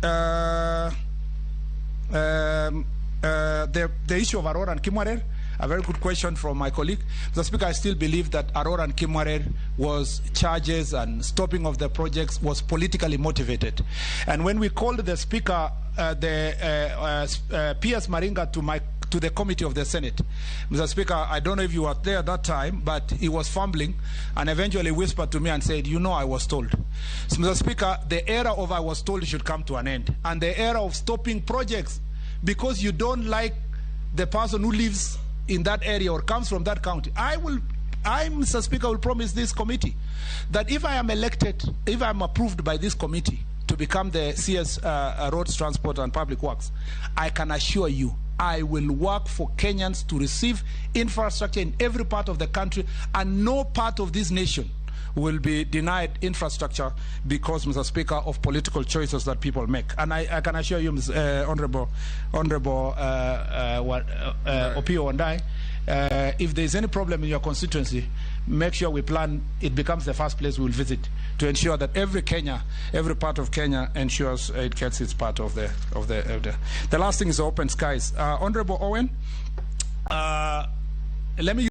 the issue of Arror and Kimwarer, a very good question from my colleague. Mr. Speaker, I still believe that Arror and Kimwarer was charges and stopping of the projects was politically motivated. And when we called the Speaker, P.S. Maringa to the committee of the Senate, Mr. Speaker, I don't know if you were there at that time, but he was fumbling and eventually whispered to me and said, you know, I was told. So, Mr. Speaker, the era of I was told should come to an end. And the era of stopping projects because you don't like the person who lives in that area or comes from that county. I, Mr. Speaker, will promise this committee that if I am elected, if I am approved by this committee to become the CS Roads, Transport and Public Works, I can assure you I will work for Kenyans to receive infrastructure in every part of the country, and no part of this nation will be denied infrastructure because, Mr. Speaker, of political choices that people make. And I can assure you, Honorable Opio and I, if there is any problem in your constituency, make sure we plan, it becomes the first place we will visit to ensure that every part of Kenya ensures it gets its part of the. The last thing is open skies. Honorable Owen, let me